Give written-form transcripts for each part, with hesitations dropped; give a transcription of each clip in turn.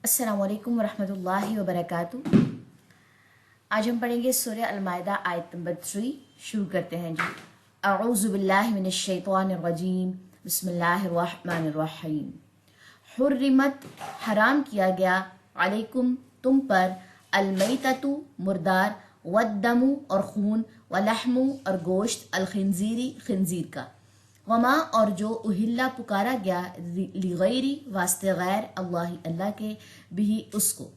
अस्सलामु अलैकुम वरहमतुल्लाहि वबरकातुहू। आज हम पढ़ेंगे सूरह अल-माइदा आयत नंबर 3। शुरू करते हैं जी। अऊज़ु बिल्लाहि मिनश शैतानिर रजीम, बिस्मिल्लाहिर रहमानिर रहीम। हुर्रिमत हराम किया गया, अलैकुम तुम पर, अलमैततु मुर्दार, वद्दमु और खून, वलहमु और गोश्त, अलखिंजीरी खिंजीर का, वमा और जो उहिल्ला पुकारा गया, लिगैरी वास्ते गैर अल्लाह अल्लाह के, बिही उसको,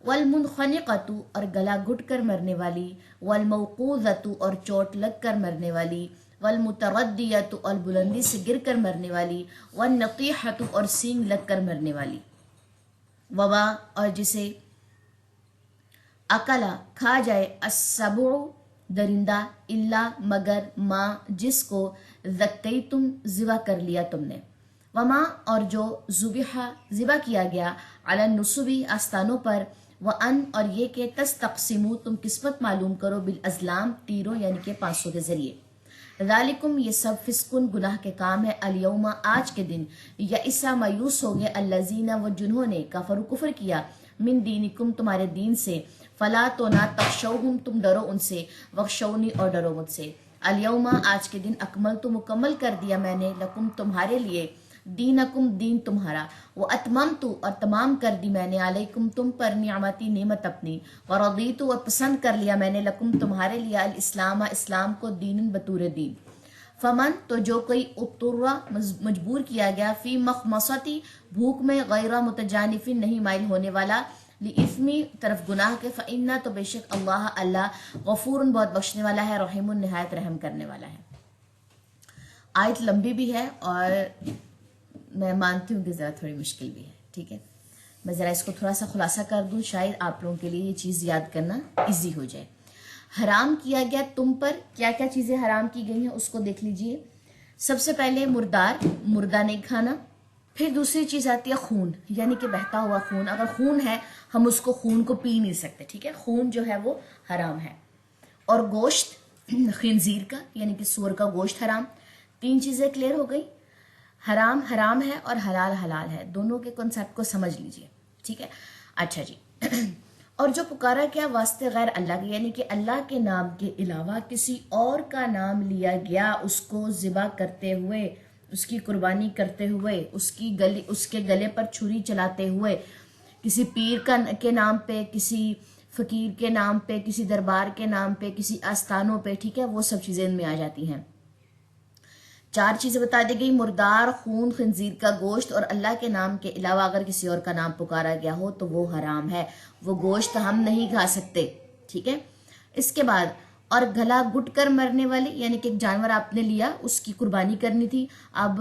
वलमुनखनिकतु और गला घुट कर मरने वाली, वलमौकूज़तु और चोट लग कर मरने वाली, वलमुतरद्दियतु और बुलंदी से गिर कर मरने वाली, वन्नतीहतु और सींग लग कर मरने वाली, वबा और जिसे अकला खा जाए, अस्सबु दरिंदा, इल्ला मगर, माँ जिसको, ज़क्कई तुम ज़िबा कर लिया तुमने, वमा और जो ज़ुबिहा ज़िबा किया गया, अला नुसुबी आस्तानों पर, व अन और ये के तस्तक़सिमु तुम किस्मत मालूम करो, बिल अज़लाम तीरों यानी के पांसों के ज़रिए। ज़ालिकुम ये सब फिस्कुन गुनाह के काम है, अल-यौमा आज के दिन, या इसा मायूस हो गए, अल्लज़ीना वो जिन्होंने कफर कुफर किया, मिन दीनिकुम तुम्हारे दीन से, फला तो ना तख्शौहुम तुम डरो उनसे, वख्शौनी और डरो मुझसे। अल-यौमा आज के दिन, अकमल तो मुकम्मल कर दिया मैंने, लकुम तुम्हारे लिए, दीनकुम दीन तुम्हारा, वो अतममतु और तमाम कर दी मैंने, अलैकुम तुम पर, नियामती नेमत अपनी, व रदीतु और पसंद कर लिया मैंने, लकुम तुम्हारे लिए, अल इस्लाम इस्लाम को, दीन बतूर दीन। फमन तो जो कोई उत्तुर्रा मजबूर किया गया, फी मखमसती भूख में, गैरा मुतजानिफिन नहीं माइल होने वाला, लिइस्मी तरफ गुनाह के, फ़इन्ना तो बेशक अल्लाह अल्लाह गफूरुन बहुत बख्शने वाला है, रहीमुन निहायत रहम करने वाला है। आयत लंबी भी है और मैं मानती हूँ कि ज़रा थोड़ी मुश्किल भी है, ठीक है। मैं ज़रा इसको थोड़ा सा खुलासा कर दूँ, शायद आप लोगों के लिए ये चीज़ याद करना ईजी हो जाए। हराम किया गया तुम पर, क्या क्या चीज़ें हराम की गई हैं उसको देख लीजिए। सबसे पहले मुर्दार, मुर्दा नहीं खाना। फिर दूसरी चीज़ आती है खून, यानी कि बहता हुआ खून। अगर खून है हम उसको खून को पी नहीं सकते, ठीक है, खून जो है वो हराम है। और गोश्त खिंजीर का यानी कि सूअर का गोश्त हराम। 3 चीज़ें क्लियर हो गई। हराम हराम है और हलाल हलाल है, दोनों के कॉन्सेप्ट को समझ लीजिए, ठीक है। अच्छा जी और जो पुकारा क्या वास्ते गैर अल्लाह के, यानी कि अल्लाह के नाम के अलावा किसी और का नाम लिया गया, उसको ज़िबा करते हुए, उसकी कुर्बानी करते हुए, उसके गले पर छुरी चलाते हुए, किसी पीर के नाम पे, किसी फकीर के नाम पे, किसी दरबार के नाम पे, किसी आस्थानों पे, ठीक है, वो सब चीज़ें इनमें आ जाती हैं। 4 चीज़ें बता दी गई, मुर्दार, खून, खंजीर का गोश्त, और अल्लाह के नाम के अलावा अगर किसी और का नाम पुकारा गया हो तो वो हराम है, वो गोश्त हम नहीं खा सकते, ठीक है। इसके बाद और गला घुट कर मरने वाले, यानी कि एक जानवर आपने लिया, उसकी कुर्बानी करनी थी, अब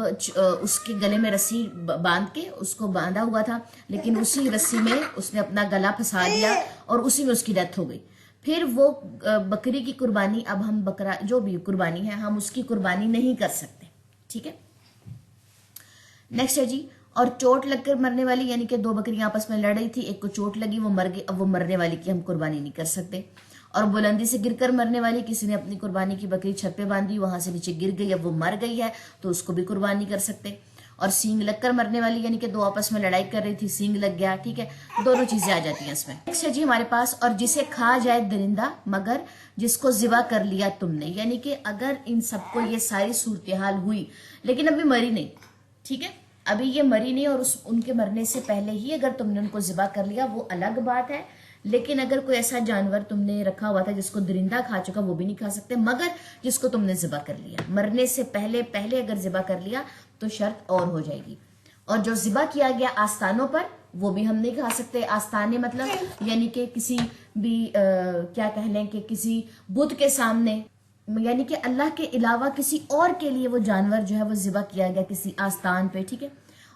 उसके गले में रस्सी बांध के उसको बांधा हुआ था, लेकिन उसी रस्सी में उसने अपना गला फंसा दिया और उसी में उसकी डेथ हो गई। फिर वो बकरी की कुर्बानी, अब हम बकरा जो भी कुर्बानी है हम उसकी कुर्बानी नहीं कर सकते, ठीक है। नेक्स्ट है जी, और चोट लगकर मरने वाली, यानी कि 2 बकरियां आपस में लड़ रही थी, एक को चोट लगी वो मर गई, अब वो मरने वाली की हम कुर्बानी नहीं कर सकते। और बुलंदी से गिरकर मरने वाली, किसी ने अपनी कुर्बानी की बकरी छत पे बांधी, वहां से नीचे गिर गई, अब वो मर गई है तो उसको भी कुर्बानी कर सकते। और सींग लगकर मरने वाली, यानी कि 2 आपस में लड़ाई कर रही थी, सींग लग गया, ठीक है, दोनों चीजें आ जाती हैं इसमें। नेक्स्ट है जी हमारे पास, और जिसे खा जाए दरिंदा मगर जिसको ज़िबा कर लिया तुमने, यानी कि अगर इन सबको ये सारी सूरत हाल हुई लेकिन अभी मरी नहीं, ठीक है, अभी ये मरी नहीं और उनके मरने से पहले ही अगर तुमने उनको ज़िबा कर लिया वो अलग बात है। लेकिन अगर कोई ऐसा जानवर तुमने रखा हुआ था जिसको दरिंदा खा चुका, वो भी नहीं खा सकते, मगर जिसको तुमने ज़िबा कर लिया, मरने से पहले अगर ज़िबा कर लिया तो शर्त और हो जाएगी। और जो ज़िबा किया गया आस्थानों पर, वो भी हम नहीं खा सकते। आस्थाने मतलब यानी कि किसी भी क्या कह लें कि किसी बुत के सामने, यानी कि अल्लाह के अलावा किसी और के लिए वो जानवर जो है वो ज़िबा किया गया किसी आस्थान पे, ठीक है।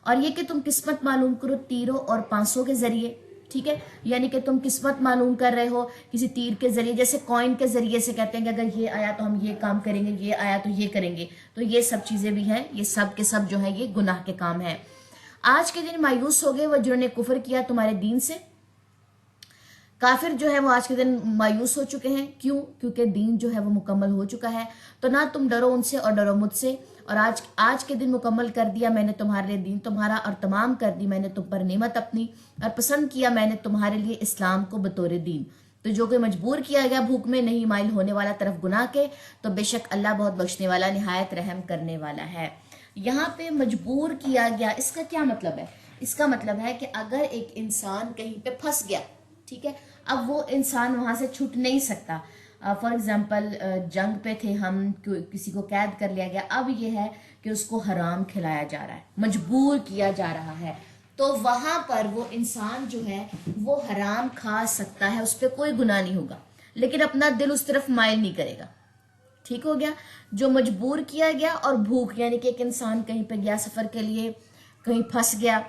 और ये कि तुम किस्मत मालूम करो तीरों और पांसों के जरिए, ठीक है, यानी कि तुम किस्मत मालूम कर रहे हो किसी तीर के जरिए, जैसे कॉइन के जरिए से कहते हैं कि अगर ये आया तो हम ये काम करेंगे, ये आया तो ये करेंगे, तो ये सब चीजें भी हैं, ये सब के सब जो है ये गुनाह के काम है। आज के दिन मायूस हो गए वो जिन्होंने कुफर किया तुम्हारे दीन से। काफिर जो है वो आज के दिन मायूस हो चुके हैं, क्यों? क्योंकि दीन जो है वो मुकम्मल हो चुका है। तो ना तुम डरो उनसे और डरो मुझसे। और आज के दिन मुकम्मल कर दिया मैंने तुम्हारे लिए दीन तुम्हारा, और तमाम कर दी मैंने तुम पर नेमत अपनी, और पसंद किया मैंने तुम्हारे लिए इस्लाम को बतौर दीन। तो जो कोई मजबूर किया गया भूख में नहीं माइल होने वाला तरफ गुनाह के, तो बेशक अल्लाह बहुत बख्शने वाला निहायत रहम करने वाला है। यहाँ पे मजबूर किया गया, इसका क्या मतलब है? इसका मतलब है कि अगर एक इंसान कहीं पे फंस गया, ठीक है, अब वो इंसान वहां से छूट नहीं सकता। फॉर एग्जाम्पल जंग पे थे हम, किसी को कैद कर लिया गया, अब ये है कि उसको हराम खिलाया जा रहा है, मजबूर किया जा रहा है, तो वहां पर वो इंसान जो है वो हराम खा सकता है, उस पर कोई गुनाह नहीं होगा, लेकिन अपना दिल उस तरफ माइल नहीं करेगा। ठीक हो गया? जो मजबूर किया गया और भूख, यानी कि एक इंसान कहीं पे गया सफर के लिए, कहीं फंस गया,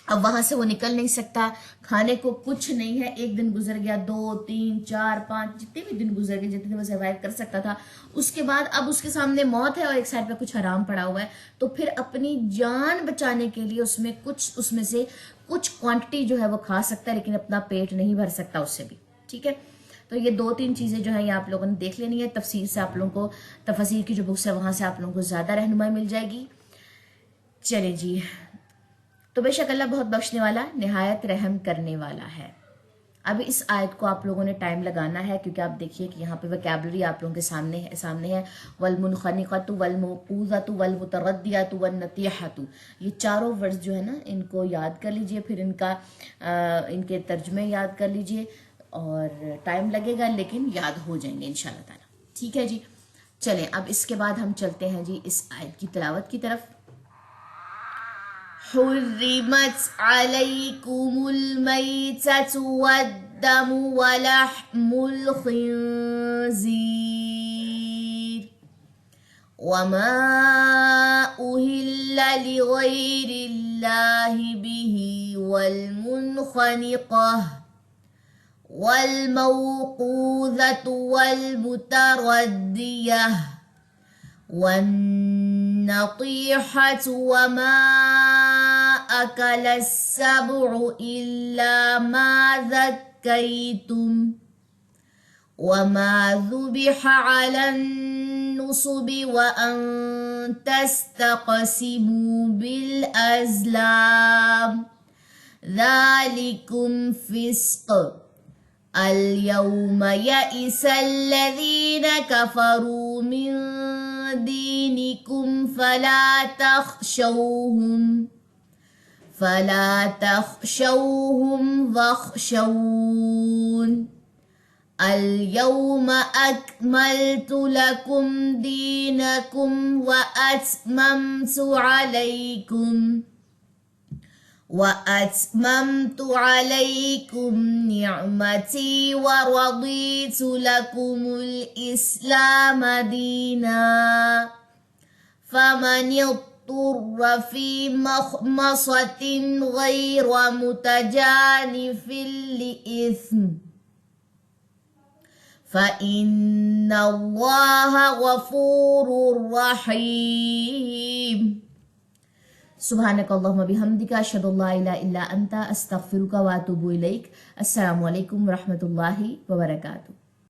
अब वहां से वो निकल नहीं सकता, खाने को कुछ नहीं है, एक दिन गुजर गया, 2, 3, 4, 5 जितने भी दिन गुजर गए, जितने वो सर्वाइव कर सकता था, उसके बाद अब उसके सामने मौत है और एक साइड पे कुछ हराम पड़ा हुआ है, तो फिर अपनी जान बचाने के लिए उसमें से कुछ क्वांटिटी जो है वो खा सकता है, लेकिन अपना पेट नहीं भर सकता उससे भी। ठीक है, तो ये 2-3 चीजें जो है ये आप लोगों ने देख लेनी है। तफसीर से आप लोगों को, तफसीर की जो बुक्स है वहां से आप लोगों को ज्यादा रहनुमाई मिल जाएगी। चले जी, तो बेशक अल्लाह बहुत बख्शने वाला निहायत रहम करने वाला है। अभी इस आयत को आप लोगों ने टाइम लगाना है, क्योंकि आप देखिए कि यहाँ पे वोकैबुलरी आप लोगों के सामने है। वल्मुनखनिक़तु वल्मौक़ूज़तु वल्मुतरद्दियतु वन्नतीहतु, ये चारों वर्ड्स जो है ना, इनको याद कर लीजिए, फिर इनके तर्जुमे याद कर लीजिए, और टाइम लगेगा लेकिन याद हो जाएंगे इंशाअल्लाह ताला। ठीक है जी, चलें अब इसके बाद हम चलते हैं जी इस आयत की तिलावत की तरफ। हुर्रिमत अलैकुमुल मैततु वद्दमु वलहमुल खिंज़ीर वमा उहिल्ल लिगैरिल्लाहि बिही वल्मुनखनिक़ह वल्मौक़ूज़तु वल्मुतरद्दियह वन्नतीहतु वमा अकलस्सबउ इल्ला मा ज़क्कैतुम वमा ज़ुबिहा अलन्नुसुबि व अन तस्तक़सिमू बिल अज़लाम ज़ालिकुम फ़िस्क़ अल-यौम यइसल्लज़ीन कफ़रू मिन दीनिकुम फला तख़शौहुम वख़शौन अल-यौम अक्मलतु लकुम दीनकुम व अत्ममतु अलैकुम निअमती व रदीतु लकुमुल इस्लाम दीना फमन इत्तुर्र फी मख़मसतिन गैर मुतजानिफिन लिइस्म फ़इन्नल्लाह गफ़ूरुर रहीम। सुब्हानकल्लाहुम्मा बिहम्दिका अशहदु अल्ला इलाहा इल्ला अंता अस्तगफिरुका व अतूबु इलैक। अस्सलामु अलैकुम व रहमतुल्लाहि व बरकातुहू।